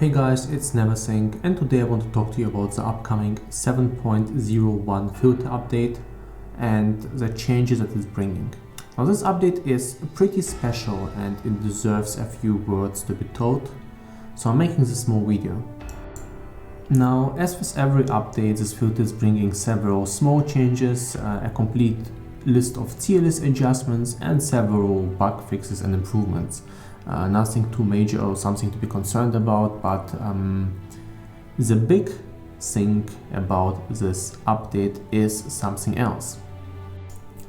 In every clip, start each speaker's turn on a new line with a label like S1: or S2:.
S1: Hey guys, it's NeverSink, and today I want to talk to you about the upcoming 7.01 filter update and the changes that it's bringing. Now this update is pretty special and it deserves a few words to be told, so I'm making this small video. Now, as with every update, this filter is bringing several small changes, a complete list of tier list adjustments and several bug fixes and improvements. Nothing too major or something to be concerned about, but the big thing about this update is something else.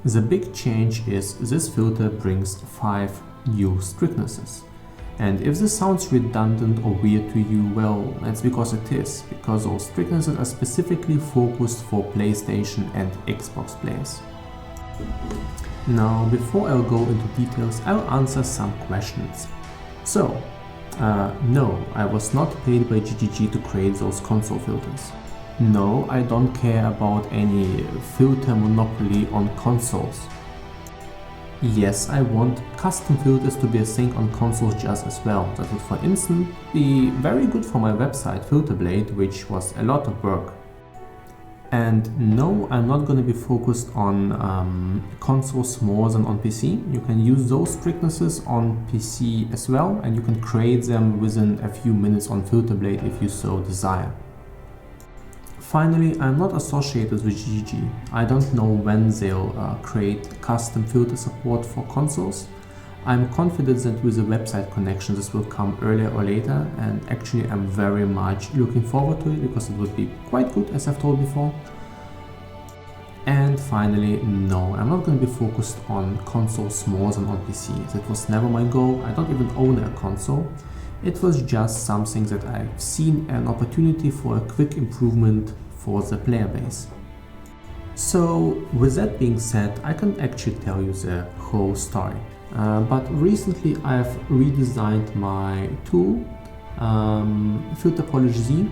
S1: The big change is this filter brings 5 new strictnesses. And if this sounds redundant or weird to you, well, that's because it is, because those strictnesses are specifically focused for PlayStation and Xbox players. Now, before I'll go into details, I'll answer some questions. So, no, I was not paid by GGG to create those console filters. No, I don't care about any filter monopoly on consoles. Yes, I want custom filters to be a thing on consoles just as well. That would, for instance, be very good for my website Filterblade, which was a lot of work. And no, I'm not going to be focused on consoles more than on PC. You can use those strictnesses on PC as well, and you can create them within a few minutes on Filterblade if you so desire. Finally, I'm not associated with GGG. I don't know when they'll create custom filter support for consoles. I'm confident that with the website connection this will come earlier or later, and actually I'm very much looking forward to it because it would be quite good, as I've told before. And finally, no, I'm not going to be focused on consoles more than on PC. That was never my goal. I don't even own a console. It was just something that I've seen an opportunity for a quick improvement for the player base. So with that being said, I can actually tell you the whole story. But recently I've redesigned my tool, Filter Polish Z.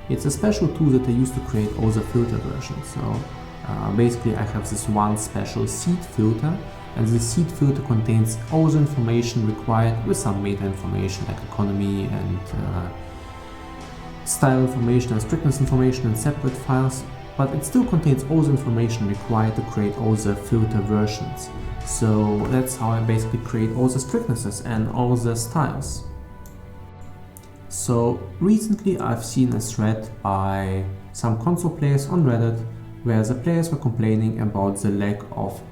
S1: It's a special tool that I use to create all the filter versions. So basically I have this one special seed filter, and the seed filter contains all the information required with some meta information like economy and style information and strictness information in separate files, but it still contains all the information required to create all the filter versions. So that's how I basically create all the strictnesses and all the styles. So recently I've seen a thread by some console players on Reddit where the players were complaining about the lack of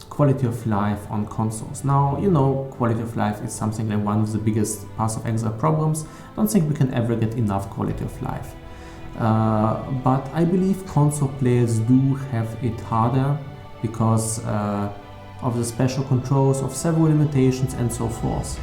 S1: quality of life on consoles. Now, you know, quality of life is something like one of the biggest Path of Exile problems. I don't think we can ever get enough quality of life. But I believe console players do have it harder because of the special controls, of several limitations and so forth.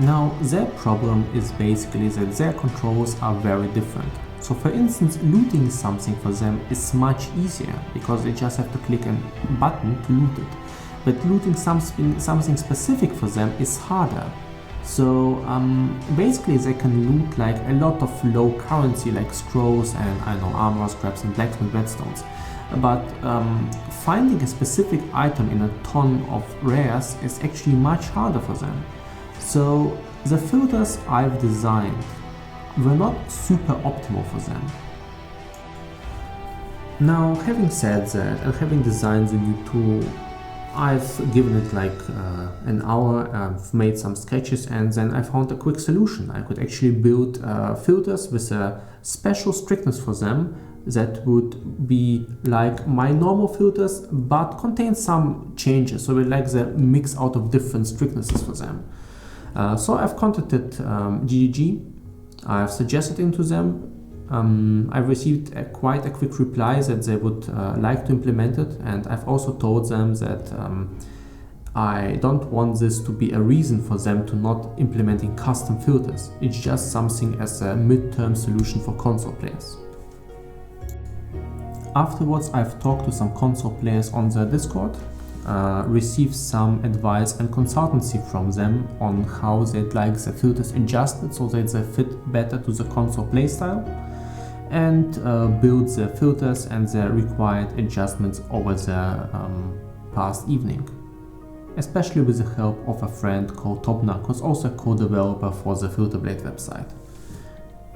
S1: Now, their problem is basically that their controls are very different. So for instance, looting something for them is much easier because they just have to click a button to loot it. But looting something specific for them is harder. So basically they can loot like a lot of low currency like scrolls and I don't know, armor scraps and blacksmith redstones. But finding a specific item in a ton of rares is actually much harder for them. So the filters I've designed were not super optimal for them. Now, having said that and having designed the new tool, I've given it like an hour, I've made some sketches, and then I found a quick solution. I could actually build filters with a special strictness for them that would be like my normal filters but contain some changes, so we like the mix out of different strictnesses for them. So I've contacted GGG, I've suggested it to them, I've received quite a quick reply that they would like to implement it, and I've also told them that I don't want this to be a reason for them to not implementing custom filters. It's just something as a mid-term solution for console players. Afterwards, I've talked to some console players on the Discord, received some advice and consultancy from them on how they'd like the filters adjusted so that they fit better to the console playstyle, and build the filters and the required adjustments over the past evening. especially with the help of a friend called Topnak, who's also a co-developer for the Filterblade website.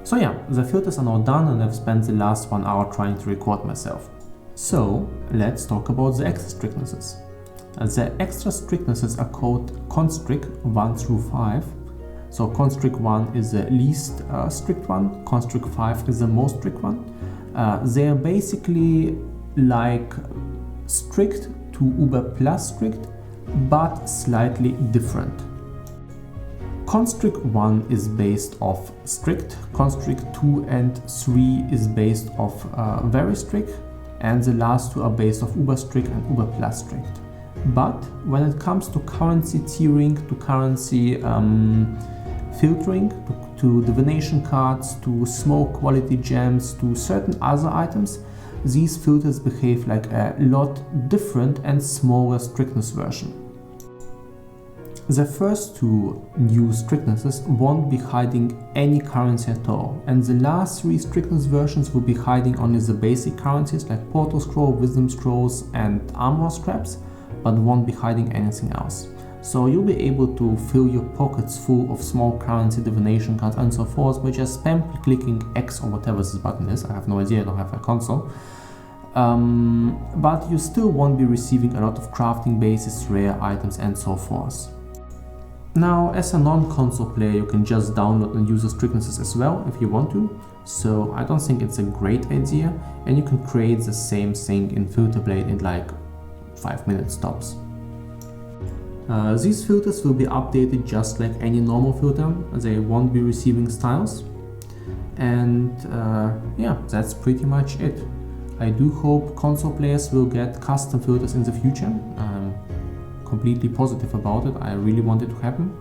S1: So yeah, the filters are now done and I've spent the last 1 hour trying to record myself. So let's talk about the extra strictnesses. The extra strictnesses are called constrict 1 through 5. So constrict 1 is the least strict one, constrict 5 is the most strict one. They are basically like strict to Uber plus strict, but slightly different. Constrict 1 is based off strict, constrict 2 and 3 is based off very strict, and the last two are based off Uber strict and Uber plus strict. But when it comes to currency tiering, to currency filtering, to divination cards, to small quality gems, to certain other items, these filters behave like a lot different and smaller strictness version. The first two new strictnesses won't be hiding any currency at all, and the last three strictness versions will be hiding only the basic currencies like Portal Scroll, Wisdom Scrolls and Armor Scraps, but won't be hiding anything else. So you'll be able to fill your pockets full of small currency, divination cards and so forth by just spam clicking X or whatever this button is. I have no idea, I don't have a console. But you still won't be receiving a lot of crafting bases, rare items and so forth. Now, as a non-console player, you can just download and use the strictnesses as well if you want to, so I don't think it's a great idea, and you can create the same thing in Filterblade in like 5 minutes tops. These filters will be updated just like any normal filter, they won't be receiving styles, and yeah, that's pretty much it. I do hope console players will get custom filters in the future. Completely positive about it. I really want it to happen,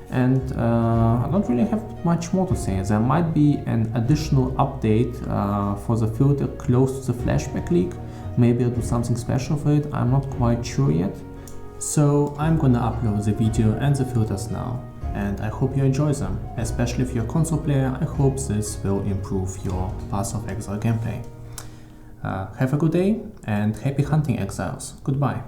S1: and I don't really have much more to say. There might be an additional update for the filter close to the flashback leak. Maybe I'll do something special for it, I'm not quite sure yet. So I'm gonna upload the video and the filters now, and I hope you enjoy them. Especially if you're a console player, I hope this will improve your Path of Exile gameplay. Have a good day and happy hunting, Exiles. Goodbye.